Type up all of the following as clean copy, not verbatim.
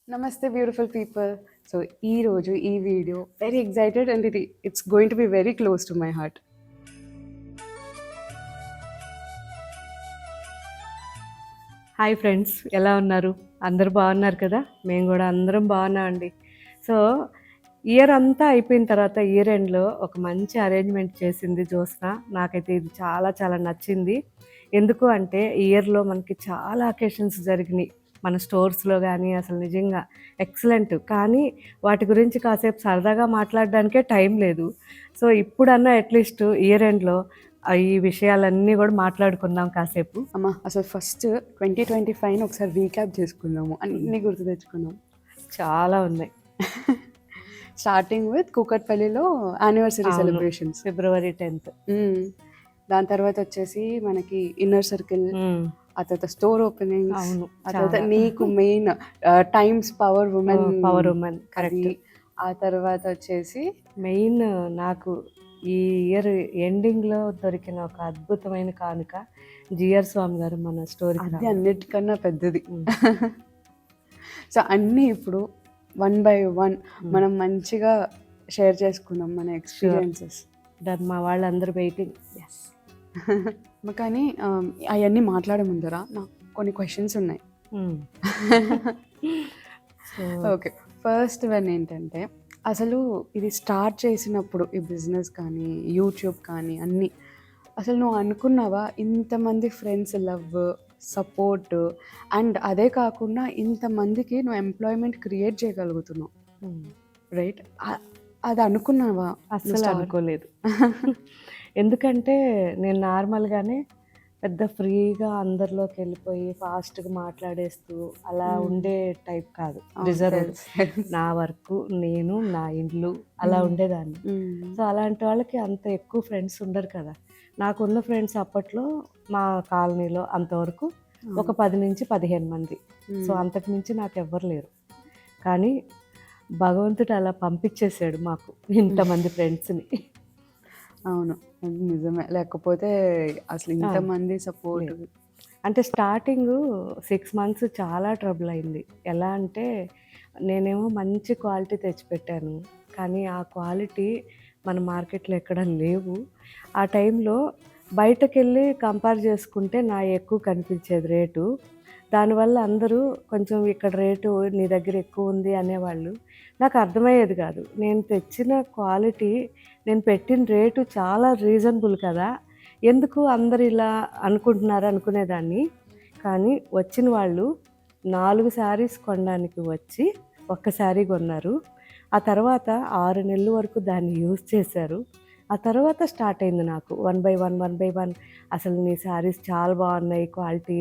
Namaste, beautiful people. So, ఈ video very excited and it's going to be very close to my heart. Hi friends, ఎలా ఉన్నారు? అందరూ బాగున్నారు కదా? మేము కూడా అందరం బాగున్నామండి. సో ఇయర్ అంతా అయిపోయిన తర్వాత ఇయర్ ఎండ్లో ఒక మంచి అరేంజ్మెంట్ చేసింది జ్యోత్స్న. నాకైతే ఇది చాలా చాలా నచ్చింది. ఎందుకు అంటే ఇయర్లో మనకి చాలా అకేషన్స్ జరిగినాయి మన స్టోర్స్లో కానీ, అసలు నిజంగా ఎక్సలెంట్. కానీ వాటి గురించి కాసేపు సరదాగా మాట్లాడడానికే టైం లేదు. సో ఇప్పుడన్నా అట్లీస్ట్ ఇయర్ ఎండ్లో ఈ విషయాలన్నీ కూడా మాట్లాడుకుందాం కాసేపు. అమ్మ, అసలు ఫస్ట్ 2025 ఒకసారి రీక్యాప్ చేసుకుందాము, అన్నీ గుర్తు తెచ్చుకుందాం. చాలా ఉన్నాయి. స్టార్టింగ్ విత్ కూకట్పల్లిలో యానివర్సరీ సెలబ్రేషన్స్ February 10th. దాని తర్వాత వచ్చేసి మనకి ఇన్నర్ సర్కిల్, ఆ తర్వాత స్టోర్ ఓపెనింగ్, ఆ తర్వాత నీకు main times power women correct. ఆ తర్వాత వచ్చేసి మెయిన్ నాకు ఈ ఇయర్ ఎండింగ్లో దొరికిన ఒక అద్భుతమైన కానుక జిఆర్ స్వామి గారు మన స్టోరీ. అది అన్నిటికన్నా పెద్దది. సో అన్నీ ఇప్పుడు 1 by 1 మనం మంచిగా షేర్ చేసుకుందాం మన ఎక్స్పీరియన్సెస్. మా వాళ్ళందరూ వెయిటింగ్. ఎస్. కానీ అవన్నీ మాట్లాడే ముందర నాకు కొన్ని క్వశ్చన్స్ ఉన్నాయి. ఓకే, ఫస్ట్ వన్ ఏంటంటే, అసలు ఇది స్టార్ట్ చేసినప్పుడు ఈ బిజినెస్ కానీ యూట్యూబ్ కానీ అన్నీ, అసలు నువ్వు అనుకున్నావా ఇంతమంది ఫ్రెండ్స్ లవ్, సపోర్ట్ అండ్ అదే కాకుండా ఇంతమందికి నువ్వు ఎంప్లాయ్మెంట్ క్రియేట్ చేయగలుగుతున్నావు, రైట్? అది అనుకున్నావా? అస్సలు అనుకోలేదు. ఎందుకంటే నేను నార్మల్గానే పెద్ద ఫ్రీగా అందరిలోకి వెళ్ళిపోయి ఫాస్ట్గా మాట్లాడేస్తూ అలా ఉండే టైప్ కాదు. రిజర్వ్, నా వర్క్, నేను, నా ఇల్లు, అలా ఉండేదాన్ని. సో అలాంటి వాళ్ళకి అంత ఎక్కువ ఫ్రెండ్స్ ఉండరు కదా. నాకున్న ఫ్రెండ్స్ అప్పట్లో మా కాలనీలో అంతవరకు ఒక 10 నుంచి 15 మంది. సో అంతకు మించి నాకు ఎవ్వరు లేరు. కానీ భగవంతుడు అలా పంపించేశాడు మాకు ఇంతమంది ఫ్రెండ్స్ని. అవును, నిజమే. లేకపోతే అసలు ఇంతమంది సపోర్ట్ అంటే స్టార్టింగ్ 6 months చాలా ట్రబుల్ అయింది. ఎలా అంటే, నేనేమో మంచి క్వాలిటీ తెచ్చిపెట్టాను, కానీ ఆ క్వాలిటీ మన మార్కెట్లో ఎక్కడ లేవు. ఆ టైంలో బయటకు వెళ్ళి కంపేర్ చేసుకుంటే నా ఎక్కువ కనిపించేది రేటు. దానివల్ల అందరూ కొంచెం ఇక్కడ రేటు నీ దగ్గర ఎక్కువ ఉంది అనేవాళ్ళు. నాకు అర్థమయ్యేది కాదు. నేను తెచ్చిన క్వాలిటీ, నేను పెట్టిన రేటు చాలా రీజనబుల్ కదా, ఎందుకు అందరు ఇలా అనుకుంటున్నారు అనుకునేదాన్ని. కానీ వచ్చిన వాళ్ళు 4 శారీస్ కొనడానికి వచ్చి ఒక్క శారీ కొన్నారు. ఆ తర్వాత 6 నెలల వరకు దాన్ని యూజ్ చేశారు. ఆ తర్వాత స్టార్ట్ అయింది నాకు 1 by 1 అసలు నీ శారీస్ చాలా బాగున్నాయి, క్వాలిటీ,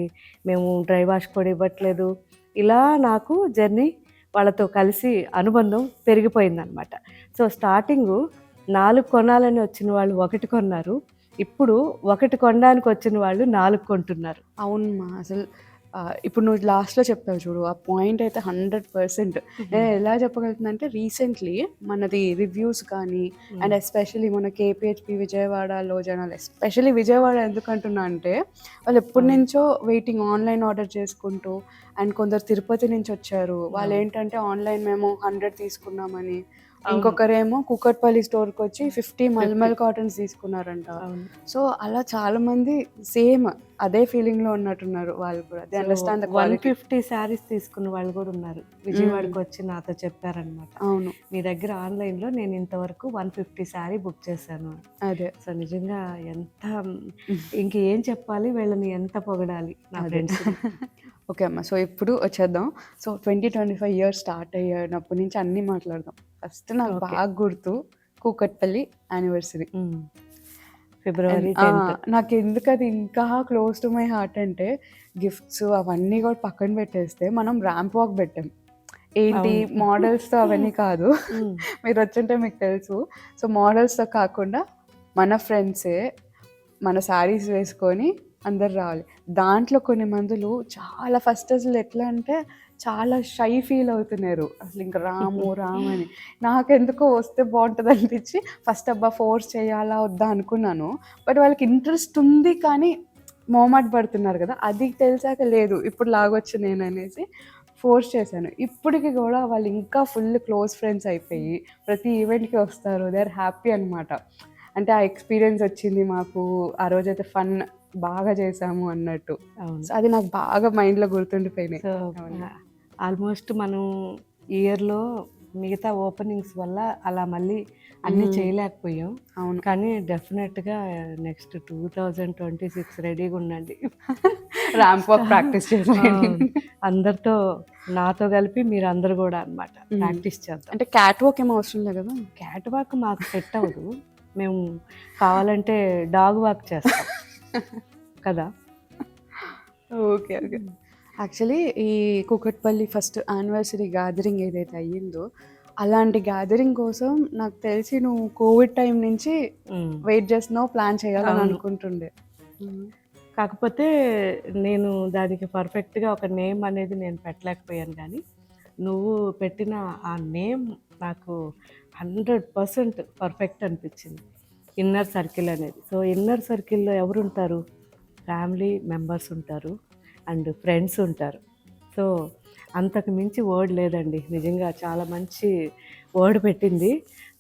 మేము డ్రై వాష్ కూడా ఇవ్వట్లేదు. ఇలా నాకు జర్నీ వాళ్ళతో కలిసి అనుబంధం పెరిగిపోయిందనమాట. సో స్టార్టింగు 4 కొనాలని వచ్చిన వాళ్ళు 1 కొన్నారు. ఇప్పుడు 1 కొనడానికి వచ్చిన వాళ్ళు 4 కొంటున్నారు. అవునమ్మా, అసలు ఇప్పుడు నువ్వు లాస్ట్లో చెప్పావు చూడు, ఆ పాయింట్ అయితే 100%. నేను ఎలా చెప్పగలుగుతుందంటే, రీసెంట్లీ మనది రివ్యూస్ కానీ అండ్ ఎస్పెషలీ మన కేపీహెచ్పి విజయవాడలో జనాలు, ఎస్పెషలీ విజయవాడ ఎందుకంటున్నా అంటే, వాళ్ళు ఎప్పటి నుంచో వెయిటింగ్, ఆన్లైన్ ఆర్డర్ చేసుకుంటూ. అండ్ కొందరు తిరుపతి నుంచి వచ్చారు, వాళ్ళు ఏంటంటే ఆన్లైన్ మేము 100 తీసుకున్నామని, ఇంకొకరేమో కూకట్పల్లి స్టోర్కి వచ్చి 50 మల్మల్ కాటన్స్ తీసుకున్నారంట. సో అలా చాలా మంది సేమ్ అదే ఫీలింగ్లో ఉన్నట్టున్నారు వాళ్ళు కూడా. They understand the quality. 150 saris తీసుకున్న వాళ్ళు కూడా ఉన్నారు, విజయవాడకి వచ్చి నాతో చెప్పారనమాట. అవును, మీ దగ్గర ఆన్లైన్లో నేను ఇంతవరకు 150 శారీ బుక్ చేశాను. అదే. సో నిజంగా ఎంత, ఇంకేం చెప్పాలి, వీళ్ళని ఎంత పొగడాలి నా ఫ్రెండ్స్. ఓకే అమ్మ, సో ఇప్పుడు వచ్చేద్దాం. సో 2025 ఇయర్ స్టార్ట్ అయ్యినప్పటి నుంచి అన్నీ మాట్లాడదాం. ఫస్ట్ నాకు బాగా గుర్తు కూకట్పల్లి యానివర్సరీ, February 10th. నాకు ఎందుకు అది ఇంకా క్లోజ్ టు మై హార్ట్ అంటే, గిఫ్ట్స్ అవన్నీ కూడా పక్కన పెట్టేస్తే మనం ర్యాంప్ వాక్ పెట్టాం. ఏంటి, మోడల్స్తో అవన్నీ కాదు, మీరు వచ్చుంటే మీకు తెలుసు. సో మోడల్స్తో కాకుండా మన ఫ్రెండ్సే మన శారీస్ వేసుకొని అందరు రావాలి. దాంట్లో కొన్ని మందులు చాలా ఫస్ట్ అసలు ఎట్లా అంటే చాలా షై ఫీల్ అవుతున్నారు, అసలు ఇంకా రాము అని. నాకెందుకో వస్తే బాగుంటుంది అనిపించి ఫస్ట్ అబ్బా ఫోర్స్ చేయాలా వద్దా అనుకున్నాను. బట్ వాళ్ళకి ఇంట్రెస్ట్ ఉంది కానీ మోమాట పడుతున్నారు కదా, అది తెలిసాక లేదు ఇప్పుడు లాగొచ్చు నేను అనేసి ఫోర్స్ చేశాను. ఇప్పటికి కూడా వాళ్ళు ఇంకా ఫుల్ క్లోజ్ ఫ్రెండ్స్ అయిపోయి ప్రతి ఈవెంట్‌కి వస్తారు. దే ఆర్ హ్యాపీ అనమాట. అంటే ఆ ఎక్స్‌పీరియన్స్ వచ్చింది మాకు. ఆ రోజైతే ఫన్ బాగా చేశాము అన్నట్టు. అవును. సో, అది నాకు బాగా మైండ్‌లో గుర్తుండిపోయినాయి. సో ఆల్మోస్ట్ మనం ఇయర్‌లో మిగతా ఓపెనింగ్స్ వల్ల అలా మళ్ళీ అన్నీ చేయలేకపోయాం. అవును. కానీ డెఫినెట్‌గా నెక్స్ట్ 2026 రెడీగా ఉండండి. ర్యాంప్ వాక్ ప్రాక్టీస్ చేసేయండి. అందరితో నాతో కలిపి మీరందరూ కూడా అన్నమాట ప్రాక్టీస్ చేద్దాం. అంటే క్యాట్ వాక్ ఏమో అవసరం లేదు కదా? క్యాట్ వాక్ మాకు సెట్ అవ్వదు. మేము కావాలంటే డాగ్ వాక్ చేస్తాం కదా. ఓకే. ఓకే. యాక్చువల్లీ ఈ కూకట్పల్లి ఫస్ట్ యానివర్సరీ గ్యాదరింగ్ ఏదైతే అయ్యిందో, అలాంటి గ్యాదరింగ్ కోసం నాకు తెలిసి నువ్వు కోవిడ్ టైం నుంచి వెయిట్ చేస్తున్నావు, ప్లాన్ చేయాలని అనుకుంటుండే. కాకపోతే నేను దానికి పర్ఫెక్ట్గా ఒక నేమ్ అనేది నేను పెట్టలేకపోయాను. కానీ నువ్వు పెట్టిన ఆ నేమ్ నాకు 100% పర్ఫెక్ట్ అనిపించింది. ఇన్నర్ సర్కిల్ అనేది. సో ఇన్నర్ సర్కిల్లో ఎవరు ఉంటారు? ఫ్యామిలీ మెంబర్స్ ఉంటారు అండ్ ఫ్రెండ్స్ ఉంటారు. సో అంతకు మించి వర్డ్ లేదండి. నిజంగా చాలా మంచి వర్డ్ పెట్టింది.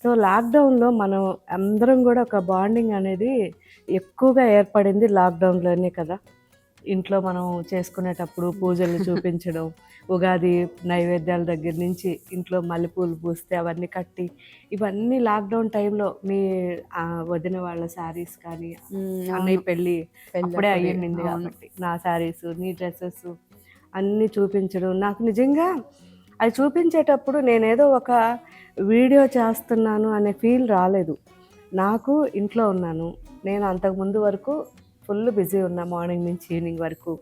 సో లాక్డౌన్లో మనం అందరం కూడా ఒక బాండింగ్ అనేది ఎక్కువగా ఏర్పడింది లాక్డౌన్లోనే కదా. ఇంట్లో మనం చేసుకునేటప్పుడు పూజలు చూపించడం, ఉగాది నైవేద్యాల దగ్గర నుంచి ఇంట్లో మల్లెపూలు పూస్తే అవన్నీ కట్టి, ఇవన్నీ లాక్డౌన్ టైంలో మీ వదిన వాళ్ళ శారీస్ కానీ, అన్నయ్య పెళ్ళి అప్పుడే అయ్యింది కాబట్టి నా శారీస్, నీ డ్రెస్సెస్ అన్నీ చూపించడం. నాకు నిజంగా అది చూపించేటప్పుడు నేనేదో ఒక వీడియో చేస్తున్నాను అనే ఫీల్ రాలేదు. నాకు ఇంట్లో ఉన్నాను, నేను అంతకుముందు వరకు ఫుల్ బిజీ ఉన్నా మార్నింగ్ నుంచి ఈవినింగ్ వరకు.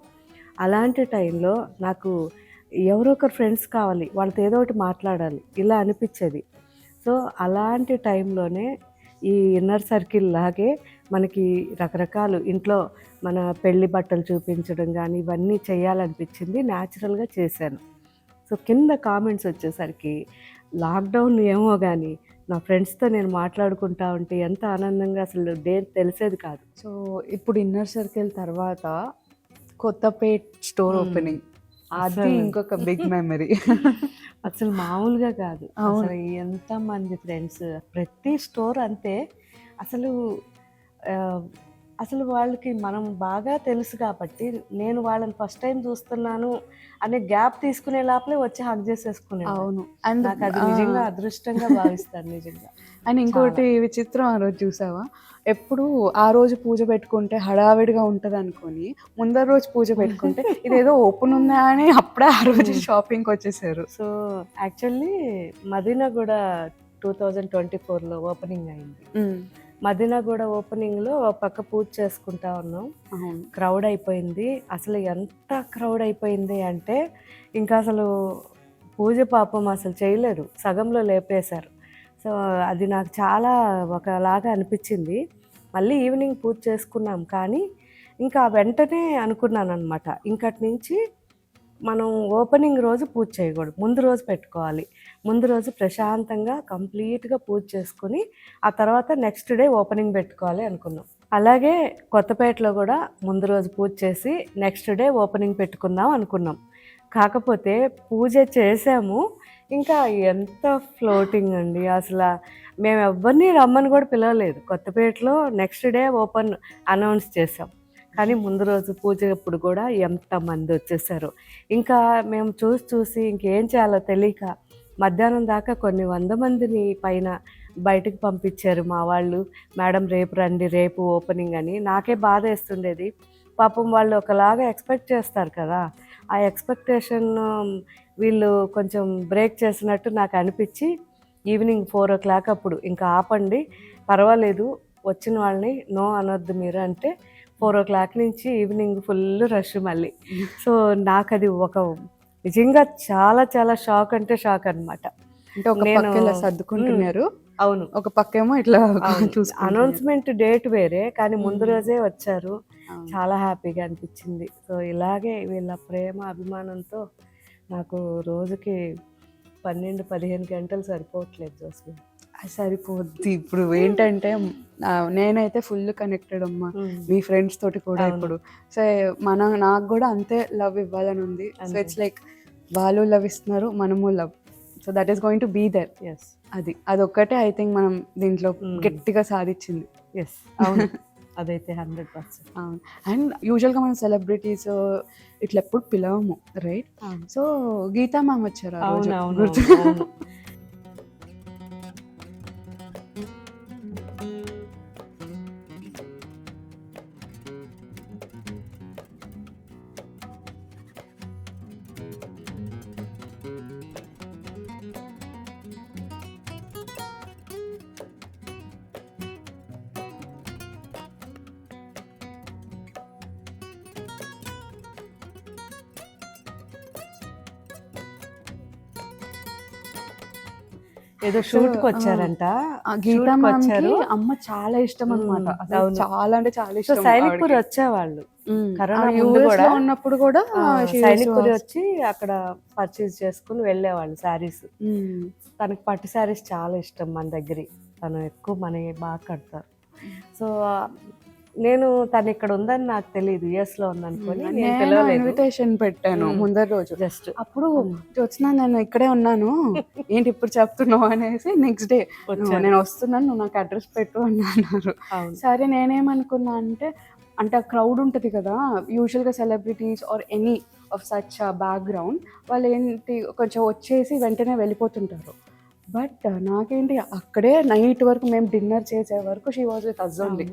అలాంటి టైంలో నాకు ఎవరో ఒకరు ఫ్రెండ్స్ కావాలి, వాళ్ళతో ఏదో ఒకటి మాట్లాడాలి ఇలా అనిపించేది. సో అలాంటి టైంలోనే ఈ ఇన్నర్ సర్కిల్ లాగే మనకి రకరకాలు ఇంట్లో మన పెళ్లి బట్టలు చూపించడం కానీ ఇవన్నీ చేయాలనిపించింది. న్యాచురల్గా చేశాను. సో కింద కామెంట్స్ వచ్చేసరికి లాక్డౌన్ ఏమో కానీ నా ఫ్రెండ్స్తో నేను మాట్లాడుకుంటా ఉంటే ఎంత ఆనందంగా అసలు డే తెలిసేది కాదు. సో ఇప్పుడు ఇన్నర్ సర్కిల్ తర్వాత కొత్తపేట్ స్టోర్ ఓపెనింగ్, అది ఇంకొక బిగ్ మెమరీ. అసలు మామూలుగా కాదు. అసలు ఎంతమంది ఫ్రెండ్స్, ప్రతి స్టోర్ అంతే. అసలు అసలు వాళ్ళకి మనం బాగా తెలుసు కాబట్టి నేను వాళ్ళని ఫస్ట్ టైం చూస్తున్నాను అనే గ్యాప్ తీసుకునే లోపలే వచ్చి హగ్ చేసేసుకునే. అవును. అండ్ నాకు అది నిజంగా అదృష్టంగా భావిస్తాను నిజంగా. అండ్ ఇంకోటి విచిత్రం, ఆ రోజు చూసావా, ఎప్పుడు ఆ రోజు పూజ పెట్టుకుంటే హడావిడిగా ఉంటుంది అనుకొని ముందర రోజు పూజ పెట్టుకుంటే ఇదేదో ఓపెన్ ఉందా అని అప్పుడే ఆ రోజు షాపింగ్కి వచ్చేసారు. సో యాక్చువల్లీ మదీనా కూడా 2024లో ఓపెనింగ్ అయింది. మదీనా కూడా ఓపెనింగ్లో పక్క పూజ చేసుకుంటా ఉన్నాం. క్రౌడ్ అయిపోయింది. అసలు ఎంత క్రౌడ్ అయిపోయింది అంటే ఇంకా అసలు పూజ పాపం అసలు చేయలేరు, సగంలో లేపేశారు. సో అది నాకు చాలా ఒకలాగా అనిపించింది. మళ్ళీ ఈవినింగ్ పూజ చేసుకున్నాం. కానీ ఇంకా వెంటనే అనుకున్నాను అనమాట, ఇంకటి నుంచి మనం ఓపెనింగ్ రోజు పూజ చేయకూడదు, ముందు రోజు పెట్టుకోవాలి. ముందు రోజు ప్రశాంతంగా కంప్లీట్గా పూజ చేసుకుని ఆ తర్వాత నెక్స్ట్ డే ఓపెనింగ్ పెట్టుకోవాలి అనుకున్నాం. అలాగే కొత్తపేటలో కూడా ముందు రోజు పూజ చేసి నెక్స్ట్ డే ఓపెనింగ్ పెట్టుకుందాం అనుకున్నాం. కాకపోతే పూజ చేసాము, ఇంకా ఎంత ఫ్లోటింగ్ అండి. అసలు మేము ఎవరిని రమ్మని కూడా పిలవలేదు. కొత్తపేటలో నెక్స్ట్ డే ఓపెన్ అనౌన్స్ చేసాం. కానీ ముందు రోజు పూజ అప్పుడు కూడా ఎంతమంది వచ్చేసారు. ఇంకా మేము చూసి ఇంకేం చేయాలో తెలియక మధ్యాహ్నం దాకా కొన్ని 100 మందిని పైన బయటకు పంపించారు మా వాళ్ళు. మేడం రేపు రండి, రేపు ఓపెనింగ్ అని. నాకే బాధ వేస్తుండేది. పాపం వాళ్ళు ఒకలాగా ఎక్స్పెక్ట్ చేస్తారు కదా, ఆ ఎక్స్పెక్టేషన్ వీళ్ళు కొంచెం బ్రేక్ చేసినట్టు నాకు అనిపించి ఈవినింగ్ 4 o'clock అప్పుడు ఇంకా ఆపండి, పర్వాలేదు వచ్చిన వాళ్ళని నో అనొద్దు మీరు అంటే 4 o'clock నుంచి ఈవినింగ్ ఫుల్ రష్ మళ్ళీ. సో నాకు అది ఒక నిజంగా చాలా చాలా షాక్ అంటే షాక్ అనమాట. అంటే ఒక పక్క ఇలా సర్దుకుంటున్నారు, అవును, ఒక పక్కేమో ఇట్లా అనౌన్స్మెంట్ డేట్ వేరే కానీ ముందు రోజే వచ్చారు. చాలా హ్యాపీగా అనిపించింది. సో ఇలాగే వీళ్ళ ప్రేమ అభిమానంతో నాకు రోజుకి 12-15 గంటలు సరిపోవట్లేదు జోస్మి. సరిపోద్ది. ఇప్పుడు ఏంటంటే నేనైతే ఫుల్ కనెక్టెడ్ అమ్మా మీ ఫ్రెండ్స్ తోటి కూడా ఇప్పుడు. సో నాకు కూడా అంతే లవ్ ఇవ్వాలని ఉంది. సో ఇట్స్ లైక్ వాళ్ళు లవ్ ఇస్తున్నారు, మనము love. So that is going to be there. Yes అదొక్కటే ఐ థింక్ మనం దీంట్లో గట్టిగా సాధించింది. ఎస్ అవును అదైతే 100%. అండ్ యూజువల్గా మనం సెలబ్రిటీస్ ఇట్లా ఎప్పుడు పిలవము, రైట్? సో గీతా మ్యామ్ వచ్చారు ఆ రోజు, అవును గుర్తు? అవును ఏదో షూట్ కి వచ్చారంట. గీతా Shoot కి మ్యామ్ వచ్చారు. అమ్మ చాలా ఇష్టం అనమాట. అవును. చాలా అంటే చాలా సో ఇష్టం. సైనిక్పూర్ వచ్చేవాళ్ళు కరోనా ముందు యూఎస్ కూడా. లో ఉన్నప్పుడు కూడా సైనిక్పూర్ వచ్చి అక్కడ పర్చేస్ చేసుకుని వెళ్ళేవాళ్ళు శారీస్. తనకి పట్టు శారీస్ చాలా ఇష్టం మన దగ్గర. తను ఎక్కువ మనకి బాగా కడతారు. సో నేను తను ఇక్కడ ఉందని నాకు తెలియదు, యుఎస్ లో ఉందనుకొని నేను నేను పిలవలేదు. ఇన్విటేషన్ పెట్టాను ముందర రోజు. జస్ట్ అప్పుడు వచ్చినా నేను ఇక్కడే ఉన్నాను, ఏంటి ఇప్పుడు చెప్తున్నావు అనేసి నెక్స్ట్ డే నేను వస్తున్నాను, నువ్వు నాకు అడ్రస్ పెట్టు అని అన్నారు. సరే నేనేమనుకున్నా అంటే ఆ క్రౌడ్ ఉంటుంది కదా యూజువల్గా celebrities or any of such background, వాళ్ళు ఏంటి కొంచెం వచ్చేసి వెంటనే వెళ్ళిపోతుంటారు. బట్ నాకేంటి అక్కడే నైట్ వరకు మేము డిన్నర్ చేసే వరకు she was with us only.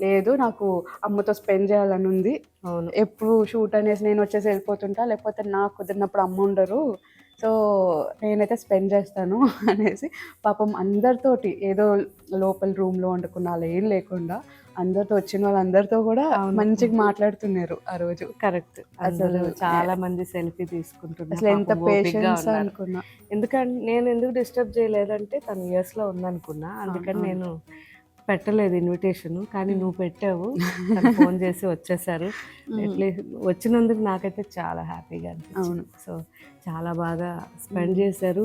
లేదు నాకు అమ్మతో స్పెండ్ చేయాలని ఉంది, అవును ఎప్పుడు షూట్ అనేసి నేను వచ్చేసి వెళ్ళిపోతుంటా, లేకపోతే నాకు కుదిరినప్పుడు అమ్మ ఉండరు, సో నేనైతే స్పెండ్ చేస్తాను అనేసి పాపం అందరితోటి ఏదో లోపల రూమ్లో వండుకున్న అలా ఏం లేకుండా అందరితో వచ్చిన వాళ్ళందరితో కూడా మంచిగా మాట్లాడుతున్నారు ఆ రోజు. కరెక్ట్. అసలు చాలా మంది సెల్ఫీ తీసుకుంటున్నారు. అసలు ఎంత పేషెన్స్ అనుకున్నా. ఎందుకంటే నేను ఎందుకు డిస్టర్బ్ చేయలేదంటే తను యుఎస్ లో ఉందనుకున్నా, అందుకని నేను పెట్టలేదు ఇన్విటేషన్. కానీ నువ్వు పెట్టావు, ఫోన్ చేసి వచ్చేసారు. అట్లీస్ట్ వచ్చినందుకు నాకైతే చాలా హ్యాపీగా అనిపించింది. సో చాలా బాగా స్పెండ్ చేశారు.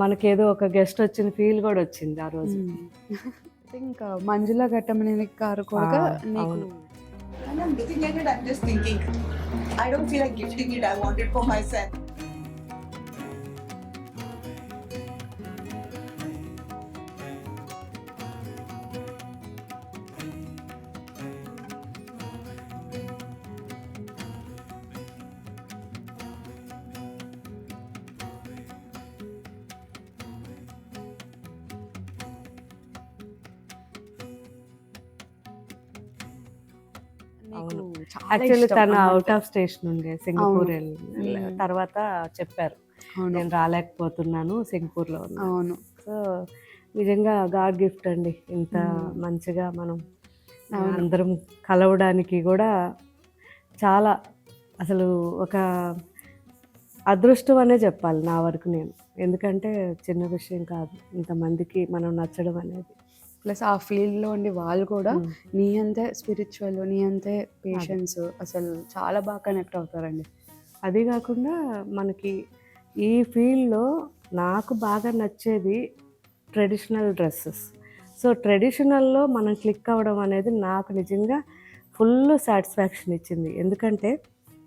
మనకేదో ఒక గెస్ట్ వచ్చిన ఫీల్ కూడా వచ్చింది ఆ రోజు. ఇంకా మంజుల ఘట్టమనేని గారు కూడా నీకు And I'm looking at it, I'm just thinking, I don't feel like gifting it, I want it for myself. Actually తను అవుట్ ఆఫ్ స్టేషన్ ఉండే, సింగపూర్ తర్వాత చెప్పారు నేను రాలేకపోతున్నాను, సింగపూర్ లో ఉన్నా. అవును. సో నిజంగా గాడ్ గిఫ్ట్ అండి, ఇంత మంచిగా మనం అందరం కలవడానికి కూడా చాలా అసలు ఒక అదృష్టం అనే చెప్పాలి నా వరకు నేను. ఎందుకంటే చిన్న విషయం కాదు ఇంతమందికి మనం నచ్చడం అనేది. ప్లస్ ఆ ఫీల్డ్లో ఉండి వాళ్ళు కూడా నీ అంతే స్పిరిచువల్, నీ అంతే పేషెన్స్, అసలు చాలా బాగా కనెక్ట్ అవుతారండి. అది కాకుండా మనకి ఈ ఫీల్డ్లో నాకు బాగా నచ్చేది ట్రెడిషనల్ డ్రెస్సెస్. సో ట్రెడిషనల్లో మనం క్లిక్ అవ్వడం అనేది నాకు నిజంగా ఫుల్ సాటిస్ఫాక్షన్ ఇచ్చింది. ఎందుకంటే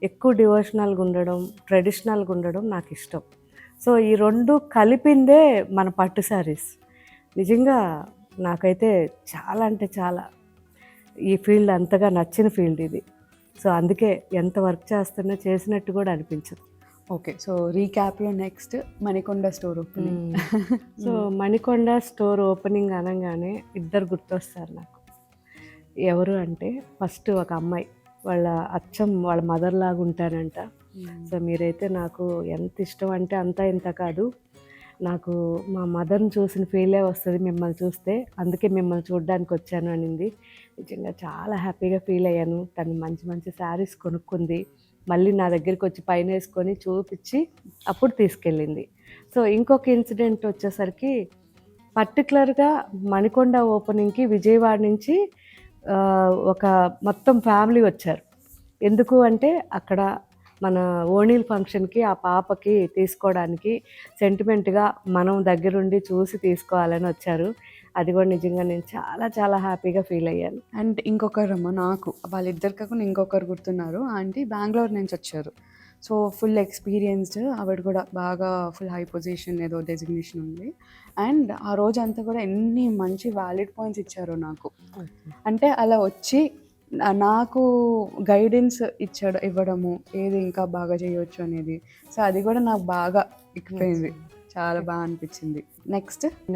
ఎక్కువ డివోషనల్గా ఉండడం, ట్రెడిషనల్గా ఉండడం నాకు ఇష్టం. సో ఈ రెండు కలిపిందే మన పట్టు శారీస్. నిజంగా నాకైతే చాలా అంటే చాలా ఈ ఫీల్డ్ అంతగా నచ్చిన ఫీల్డ్ ఇది. సో అందుకే ఎంత వర్క్ చేస్తున్నా చేసినట్టు కూడా అనిపించదు. ఓకే, సో రీక్యాప్లో next Manikonda store opening. So Manikonda store opening అనగానే ఇద్దరు గుర్తొస్తారు నాకు. ఎవరు అంటే ఫస్ట్ ఒక అమ్మాయి, వాళ్ళ అచ్చం వాళ్ళ మదర్ లాగా ఉంటారంట. సో మీరైతే నాకు ఎంత ఇష్టం అంటే అంతా ఇంత కాదు, నాకు మా మదర్ని చూసిన ఫీలే వస్తుంది మిమ్మల్ని చూస్తే, అందుకే మిమ్మల్ని చూడడానికి వచ్చాను అనింది. నిజంగా చాలా హ్యాపీగా ఫీల్ అయ్యాను. తను మంచి మంచి శారీస్ కొనుక్కుంది, మళ్ళీ నా దగ్గరికి వచ్చి పైన వేసుకొని చూపించి అప్పుడు తీసుకెళ్ళింది. సో ఇంకొక ఇన్సిడెంట్ వచ్చేసరికి పర్టికులర్గా మణికొండ ఓపెనింగ్కి విజయవాడ నుంచి ఒక మొత్తం ఫ్యామిలీ వచ్చారు. ఎందుకు అంటే అక్కడ మన ఓణీల్ ఫంక్షన్కి ఆ పాపకి తీసుకోవడానికి సెంటిమెంట్గా మనం దగ్గరుండి చూసి తీసుకోవాలని వచ్చారు. అది కూడా నిజంగా నేను చాలా చాలా హ్యాపీగా ఫీల్ అయ్యాను. అండ్ ఇంకొకరమ్మ నాకు వాళ్ళిద్దరు కాకుండా ఇంకొకరు గుర్తున్నారు. ఆంటీ బెంగళూరు నుంచి వచ్చారు. సో ఫుల్ ఎక్స్పీరియన్స్డ్, ఆవిడ కూడా బాగా ఫుల్ హై పొజిషన్ ఏదో డెసిగ్నేషన్ ఉంది. అండ్ ఆ రోజు అంతా కూడా ఎన్ని మంచి వ్యాలిడ్ పాయింట్స్ ఇచ్చారో నాకు. అంటే అలా వచ్చి నాకు గైడెన్స్ ఇవ్వడము, ఏది ఇంకా బాగా చేయొచ్చు అనేది. సో అది కూడా నాకు బాగా ఎక్కిపోయింది, చాలా బాగా అనిపించింది.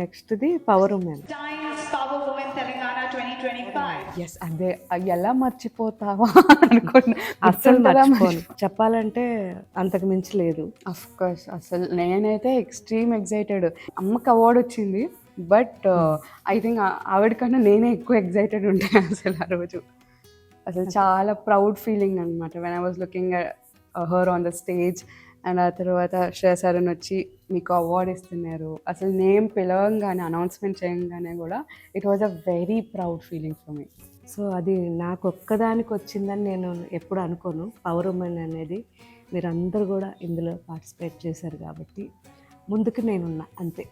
నెక్స్ట్ది power women. Times Power Women Telangana 2025. Yes, అదే ఎలా మర్చిపోతావా అనుకున్నా. అస్సలు మర్చిపోను, చెప్పాలంటే అంతకు మించి లేదు. అఫ్ కోర్స్, అసలు నేనైతే ఎక్స్ట్రీమ్ ఎక్సైటెడ్. అమ్మకి అవార్డు వచ్చింది, బట్ ఐ థింక్ ఆవిడకన్నా నేనే ఎక్కువ ఎక్సైటెడ్ ఉండే అసలు ఆ రోజు. అసలు చాలా ప్రౌడ్ ఫీలింగ్ అనమాట when I was looking her on the stage. And ఆ తర్వాత శ్రేయా సారన్ వచ్చి మీకు అవార్డు ఇస్తున్నారు, అసలు నేమ్ పిలవంగానే, అనౌన్స్మెంట్ చేయగానే కూడా it was a very proud feeling for me. So అది నాకు ఒక్కదానికి వచ్చిందని నేను ఎప్పుడు అనుకోను. పవర్ ఉమెన్ అనేది మీరందరూ కూడా ఇందులో పార్టిసిపేట్ చేశారు కాబట్టి ముందుకు నేనున్నా, అంతే,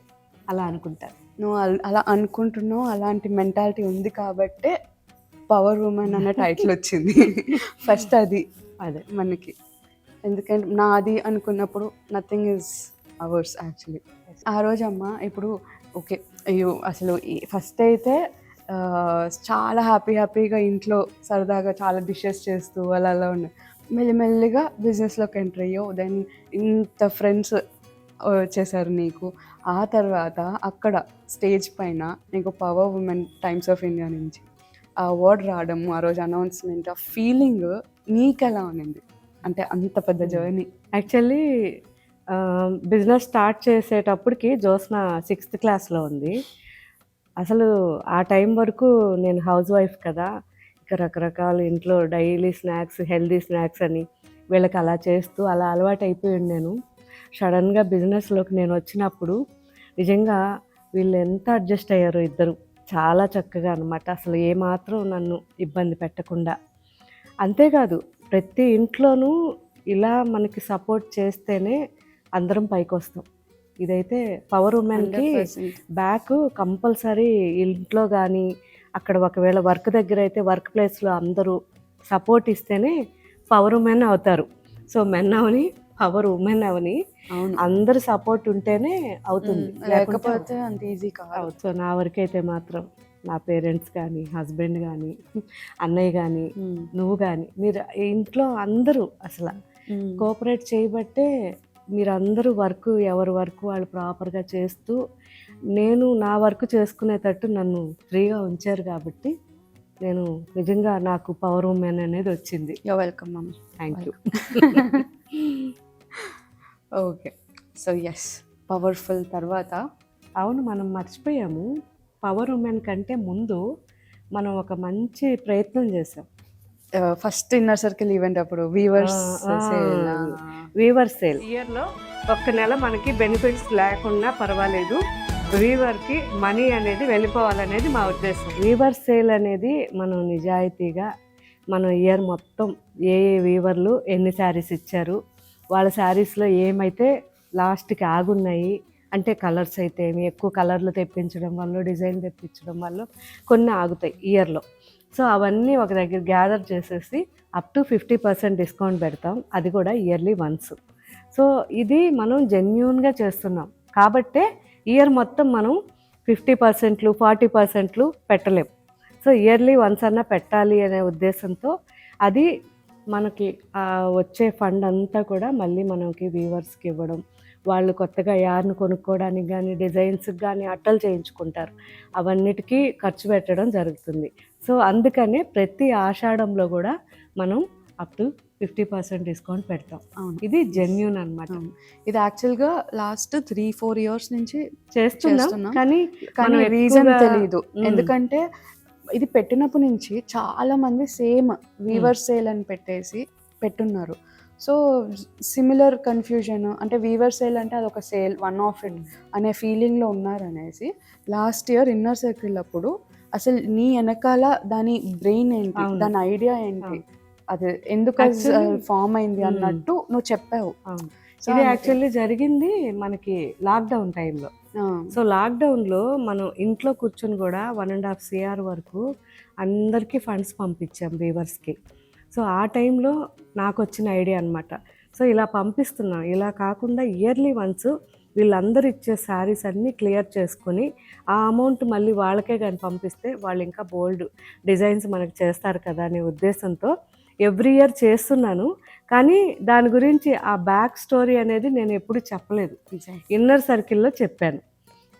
అలా అనుకుంటాను. నువ్వు అలా అనుకుంటున్నావు, అలాంటి మెంటాలిటీ ఉంది కాబట్టే పవర్ ఉమెన్ అన్న టైటిల్ వచ్చింది ఫస్ట్. అది అదే మనకి, ఎందుకంటే నాది అనుకున్నప్పుడు నథింగ్ ఈజ్ అవర్స్ యాక్చువల్లీ. ఆ రోజు అమ్మ ఇప్పుడు ఓకే, అయ్యో అసలు ఫస్ట్ అయితే చాలా హ్యాపీగా ఇంట్లో సరదాగా చాలా డిషెస్ చేస్తూ అలా ఉండే. మెల్లిమెల్లిగా బిజినెస్లోకి ఎంటర్ అయ్యో, దెన్ ఇంత ఫ్రెండ్స్ వచ్చేసారు నీకు. ఆ తర్వాత అక్కడ స్టేజ్ పైన నీకు power women times of India నుంచి ఆ అవార్డు రావడము, ఆ రోజు అనౌన్స్మెంట్, ఆ ఫీలింగ్ నీకు ఎలా ఉన్నింది? అంటే అంత పెద్ద జర్నీ. యాక్చువల్లీ బిజినెస్ స్టార్ట్ చేసేటప్పటికి జ్యోత్స్న 6th క్లాస్లో ఉంది. అసలు ఆ టైం వరకు నేను హౌస్ వైఫ్ కదా, ఇక రకరకాల ఇంట్లో డైలీ స్నాక్స్, హెల్దీ స్నాక్స్ అని వీళ్ళకి అలా చేస్తూ అలా అలవాటు అయిపోయాను నేను. సడన్గా బిజినెస్లోకి నేను వచ్చినప్పుడు నిజంగా వీళ్ళు ఎంత అడ్జస్ట్ అయ్యారో ఇద్దరు, చాలా చక్కగా అనమాట. అసలు ఏమాత్రం నన్ను ఇబ్బంది పెట్టకుండా. అంతేకాదు ప్రతి ఇంట్లోనూ ఇలా మనకి సపోర్ట్ చేస్తేనే అందరం పైకి వస్తాం. ఇదైతే పవర్ ఉమెన్కి బ్యాక్ కంపల్సరీ. ఇంట్లో కానీ అక్కడ ఒకవేళ వర్క్ దగ్గర అయితే వర్క్ ప్లేస్లో అందరూ సపోర్ట్ ఇస్తేనే పవర్ ఉమెన్ అవుతారు. సో మెన్ అవని, పవర్ ఉమెన్ అవని, అందరు సపోర్ట్ ఉంటేనే అవుతుంది, లేకపోతే అంత ఈజీ కాదు. సో నా వరకైతే మాత్రం నా పేరెంట్స్ కానీ, హస్బెండ్ కానీ, అన్నయ్య కానీ, నువ్వు కానీ, మీరు ఇంట్లో అందరూ అసలు కోఆపరేట్ చేయబట్టే మీరందరూ ఎవరి వర్క్ వాళ్ళు ప్రాపర్గా చేస్తూ నేను నా వర్క్ చేసుకునేటట్టు నన్ను ఫ్రీగా ఉంచారు కాబట్టి నేను నిజంగా నాకు పవర్ ఉమెన్ అనేది వచ్చింది. You're welcome mummy. Thank you. Okay, so yes, powerful తర్వాత అవును, మనం మర్చిపోయాము. పవర్ ఉమెన్ కంటే ముందు మనం ఒక మంచి ప్రయత్నం చేసాం. ఫస్ట్ ఇన్నర్ సర్కిల్ ఈవెంట్ అప్పుడు వీవర్స్ సేల్ ఇయర్లో ఒక్క నెల మనకి బెనిఫిట్స్ లేకుండా పర్వాలేదు, వీవర్కి మనీ అనేది వెళ్ళిపోవాలనేది మా ఉద్దేశం. వీవర్ సేల్ అనేది మనం నిజాయితీగా మనం ఇయర్ మొత్తం ఏ వీవర్లు ఎన్ని శారీస్ ఇచ్చారు, వాళ్ళ శారీస్లో ఏమైతే లాస్ట్కి ఆగున్నాయి అంటే కలర్స్ అయితే ఎక్కువ కలర్లు తెప్పించడం వల్ల, డిజైన్ తెప్పించడం వల్ల కొన్ని ఆగుతాయి ఇయర్లో. సో అవన్నీ ఒక దగ్గర గ్యాదర్ చేసేసి అప్ టు 50% డిస్కౌంట్ పెడతాం, అది కూడా ఇయర్లీ వన్స్. సో ఇది మనం జెన్యూన్గా చేస్తున్నాం కాబట్టే ఇయర్ మొత్తం మనం 50%, 40% పెట్టలేం. సో ఇయర్లీ వన్స్ అన్నా పెట్టాలి అనే ఉద్దేశంతో అది మనకి వచ్చే ఫండ్ అంతా కూడా మళ్ళీ మనకి వీవర్స్కి ఇవ్వడం, వాళ్ళు కొత్తగా యార్ను కొనుక్కోవడానికి కానీ, డిజైన్స్కి కానీ అట్టలు చేయించుకుంటారు, అవన్నిటికీ ఖర్చు పెట్టడం జరుగుతుంది. సో అందుకనే ప్రతి ఆషాఢంలో కూడా మనం అప్ టు 50% డిస్కౌంట్ పెడతాం. ఇది జెన్యూన్ అనమాట. ఇది యాక్చువల్గా లాస్ట్ 3-4 years నుంచి చేస్తున్నాం, కానీ రీజన్ తెలియదు. ఎందుకంటే ఇది పెట్టినప్పటి నుంచి చాలా మంది సేమ్ వీవర్ సేల్ అని పెట్టున్నారు. సో సిమిలర్ కన్ఫ్యూజన్, అంటే వీవర్ సేల్ అంటే అదొక సేల్, వన్ ఆఫ్ ఇట్ అనే ఫీలింగ్లో ఉన్నారనేసి లాస్ట్ ఇయర్ ఇన్నర్ సర్కిల్ అప్పుడు అసలు నీ వెనకాల దాని బ్రెయిన్ ఏంటి, దాని ఐడియా ఏంటి, అది ఎందుకు ఫామ్ అయింది అన్నట్టు నువ్వు చెప్పావు. ఇది యాక్చువల్లీ జరిగింది మనకి లాక్డౌన్ టైంలో. సో లాక్డౌన్లో మనం ఇంట్లో కూర్చొని కూడా 1.5 CR వరకు అందరికీ ఫండ్స్ పంపించాం వీవర్స్కి. సో ఆ టైంలో నాకు వచ్చిన ఐడియా అనమాట. సో ఇలా పంపిస్తున్నాం. ఇలా కాకుండా ఇయర్లీ వన్స్ వీళ్ళందరూ ఇచ్చే శారీస్ అన్నీ క్లియర్ చేసుకొని ఆ అమౌంట్ మళ్ళీ వాళ్ళకే కానీ పంపిస్తే వాళ్ళు ఇంకా బోల్డ్ డిజైన్స్ మనకు చేస్తారు కదా అనే ఉద్దేశంతో ఎవ్రీ ఇయర్ చేస్తున్నాను. కానీ దాని గురించి ఆ బ్యాక్ స్టోరీ అనేది నేను ఎప్పుడు చెప్పలేదు, ఇన్నర్ సర్కిల్లో చెప్పాను.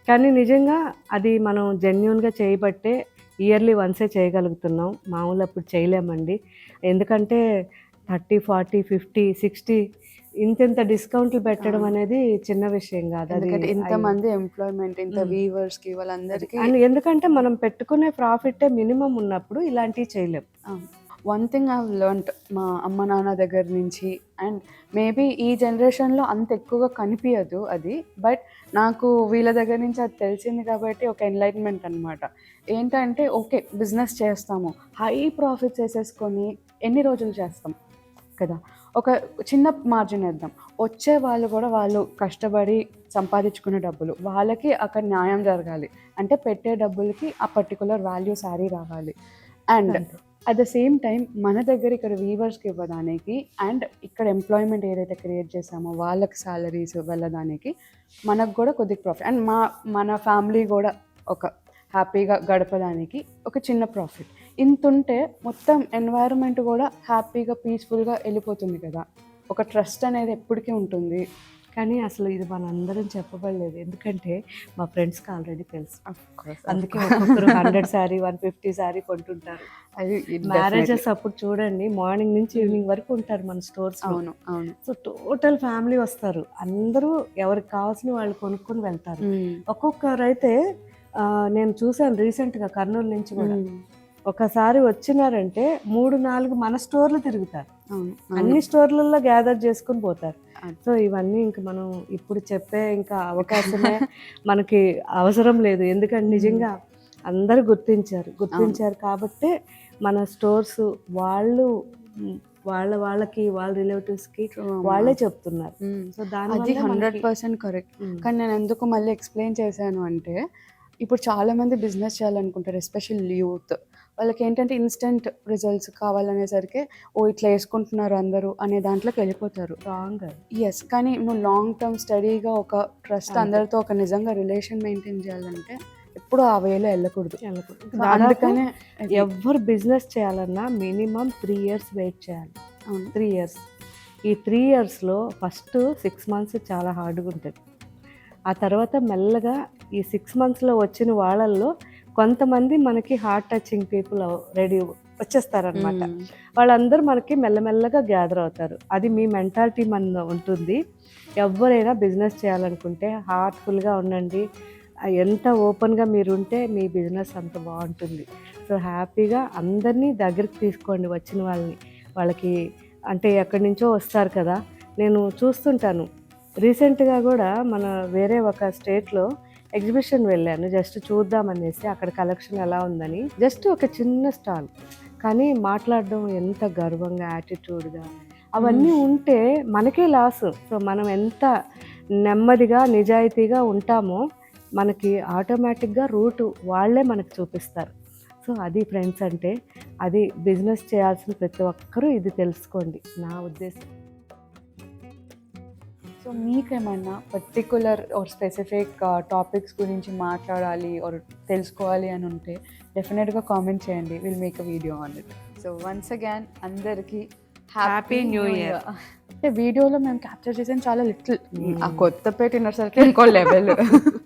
కానీ నిజంగా అది మనం జెన్యూన్గా చేయబట్టే ఇయర్లీ వన్సే చేయగలుగుతున్నాం, మామూలు అప్పుడు చేయలేమండి. ఎందుకంటే 30, 40, 50, 60 ఇంత డిస్కౌంట్లు పెట్టడం అనేది చిన్న విషయం కాదు. ఎందుకంటే ఇంతమంది ఎంప్లాయ్మెంట్, ఇంత వీవర్స్ కి వాళ్ళందరికీ, అండ్ ఎందుకంటే మనం పెట్టుకునే ప్రాఫిట్ మినిమం ఉన్నప్పుడు ఇలాంటివి చేయలేం. వన్ థింగ్ ఐ లెర్న్డ్ మా అమ్మ నాన్న దగ్గర నుంచి, అండ్ మేబీ ఈ జనరేషన్లో అంత ఎక్కువగా కనిపించదు అది, బట్ నాకు వీళ్ళ దగ్గర నుంచి అది తెలిసింది కాబట్టి ఒక ఎన్లైట్మెంట్ అనమాట. ఏంటంటే ఓకే బిజినెస్ చేస్తాము, హై ప్రాఫిట్స్ వేసేసుకొని ఎన్ని రోజులు చేస్తాం కదా, ఒక చిన్న మార్జిన్ వేద్దాం, వచ్చే వాళ్ళు కూడా వాళ్ళు కష్టపడి సంపాదించుకునే డబ్బులు వాళ్ళకి అక్కడ న్యాయం జరగాలి. అంటే పెట్టే డబ్బులకి ఆ పర్టికులర్ వాల్యూ శారీ రావాలి. And at the same time మన దగ్గర ఇక్కడ వీవర్స్కి ఇవ్వడానికి అండ్ ఇక్కడ ఎంప్లాయ్మెంట్ ఏదైతే క్రియేట్ చేసామో వాళ్ళకి సాలరీస్ వెళ్ళడానికి మనకు కూడా కొద్దిగా ప్రాఫిట్, అండ్ మన ఫ్యామిలీ కూడా ఒక హ్యాపీగా గడపడానికి ఒక చిన్న ప్రాఫిట్. ఇంత ఉంటే మొత్తం ఎన్వైరన్మెంట్ కూడా హ్యాపీగా పీస్ఫుల్గా వెళ్ళిపోతుంది కదా, ఒక ట్రస్ట్ అనేది ఎప్పటికీ ఉంటుంది. కానీ అసలు ఇది మనందరం చెప్పబడలేదు, ఎందుకంటే మా ఫ్రెండ్స్కి ఆల్రెడీ తెలుసు. అందుకే ఒక్కొక్కరు 100 శారీ 150 శారీ కొంటుంటారు. అది మ్యారేజెస్ అప్పుడు చూడండి మార్నింగ్ నుంచి ఈవినింగ్ వరకు ఉంటారు మన స్టోర్స్. అవును అవును. సో టోటల్ ఫ్యామిలీ వస్తారు, అందరూ ఎవరికి కావాల్సిన వాళ్ళు కొనుక్కొని వెళ్తారు. ఒక్కొక్కరు అయితే నేను చూసాను రీసెంట్గా కర్నూలు నుంచి కూడా, ఒకసారి వచ్చినారంటే 3-4 మన స్టోర్లు తిరుగుతారు, అన్ని స్టోర్లలో గ్యాదర్ చేసుకుని పోతారు. సో ఇవన్నీ ఇంకా మనం ఇప్పుడు చెప్పే ఇంకా అవకాశమే మనకి అవసరం లేదు, ఎందుకంటే నిజంగా అందరూ గుర్తించారు కాబట్టి మన స్టోర్స్ వాళ్ళకి వాళ్ళ రిలేటివ్స్కి వాళ్ళే చెప్తున్నారు. సో అది 100% కరెక్ట్. కానీ నేను ఎందుకు మళ్ళీ ఎక్స్ప్లెయిన్ చేశాను అంటే, ఇప్పుడు చాలామంది బిజినెస్ చేయాలనుకుంటారు, ఎస్పెషల్లీ యూత్. వాళ్ళకి ఏంటంటే ఇన్స్టెంట్ రిజల్ట్స్ కావాలనేసరికి ఇట్లా వేసుకుంటున్నారు అందరూ అనే దాంట్లోకి వెళ్ళిపోతారు. రాంగ్. ఎస్, కానీ నువ్వు లాంగ్ టర్మ్ స్టడీగా ఒక ట్రస్ట్ అందరితో ఒక నిజంగా రిలేషన్ మెయింటైన్ చేయాలంటే ఎప్పుడు ఆ వేలో వెళ్ళకూడదు. అందుకనే ఎవరు బిజినెస్ చేయాలన్నా మినిమం 3 years వెయిట్ చేయాలి. 3 years. ఈ 3 yearsలో ఫస్ట్ 6 months చాలా హార్డ్గా ఉంటుంది. ఆ తర్వాత మెల్లగా ఈ 6 monthsలో వచ్చిన వాళ్ళల్లో కొంతమంది మనకి హార్ట్ టచింగ్ పీపుల్ రెడీ వచ్చేస్తారనమాట. వాళ్ళందరూ మనకి మెల్లమెల్లగా గ్యాదర్ అవుతారు. అది మీ మెంటాలిటీ మన ఉంటుంది. ఎవరైనా బిజినెస్ చేయాలనుకుంటే హార్ట్ఫుల్గా ఉండండి, ఎంత ఓపెన్గా మీరు ఉంటే మీ బిజినెస్ అంత బాగుంటుంది. సో హ్యాపీగా అందరినీ దగ్గరికి తీసుకోండి, వచ్చిన వాళ్ళకి అంటే ఎక్కడి నుంచో వస్తారు కదా. నేను చూస్తుంటాను, రీసెంట్గా కూడా మన వేరే ఒక స్టేట్లో ఎగ్జిబిషన్ వెళ్ళాను, జస్ట్ చూద్దామనేసి అక్కడ కలెక్షన్ ఎలా ఉందని. జస్ట్ ఒక చిన్న స్టాల్, కానీ మాట్లాడడం ఎంత గర్వంగా యాటిట్యూడ్గా అవన్నీ ఉంటే మనకే లాస్. సో మనం ఎంత నెమ్మదిగా నిజాయితీగా ఉంటామో మనకి ఆటోమేటిక్గా రూటు వాళ్ళే మనకు చూపిస్తారు. సో అది ఫ్రెండ్స్ అంటే, అది బిజినెస్ చేయాల్సిన ప్రతి ఒక్కరూ ఇది తెలుసుకోండి నా ఉద్దేశం. సో మీకేమన్నా పర్టికులర్ ఆర్ స్పెసిఫిక్ టాపిక్స్ గురించి మాట్లాడాలి ఆర్ తెలుసుకోవాలి అని ఉంటే డెఫినెట్గా కామెంట్ చేయండి, will make a video on it. So once again అందరికీ హ్యాపీ న్యూ ఇయర్. అంటే వీడియోలో మేము క్యాప్చర్ చేసాం చాలా లిటిల్, ఆ కొత్తపేట ఇన్నర్ సర్కిల్ ఇంకో లెవెల్,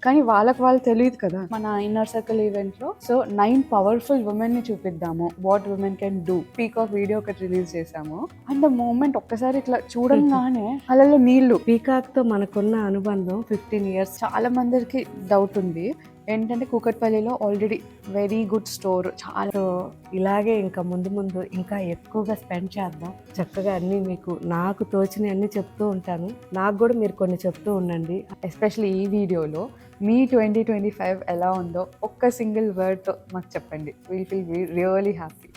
కానీ వాళ్ళకి వాళ్ళు తెలియదు కదా. మన ఇన్నర్ సర్కిల్ ఈవెంట్లో సో 9 పవర్ఫుల్ ఉమెన్ని చూపిద్దాము, what women can do. Peacock video ఒకటి రిలీజ్ చేసాము, అండ్ ద మూమెంట్ ఒక్కసారి ఇట్లా చూడంగానే అలలో నీళ్లు. పీకాక్తో మనకున్న అనుబంధం 15 years. చాలా మందికి డౌట్ ఉంది ఏంటంటే కూకట్పల్లిలో ఆల్రెడీ వెరీ గుడ్ స్టోర్ చాలా. ఇలాగే ఇంకా ముందు ఇంకా ఎక్కువగా స్పెండ్ చేద్దాం, చక్కగా అన్నీ మీకు నాకు తోచినవి అన్నీ చెప్తూ ఉంటాను, నాకు కూడా మీరు కొన్ని చెప్తూ ఉండండి. ఎస్పెషల్లీ ఈ వీడియోలో మీ 2025 ఎలా ఉందో ఒక్క సింగిల్ వర్డ్తో మాకు చెప్పండి, విల్ ఫీల్ రియలీ హ్యాపీ.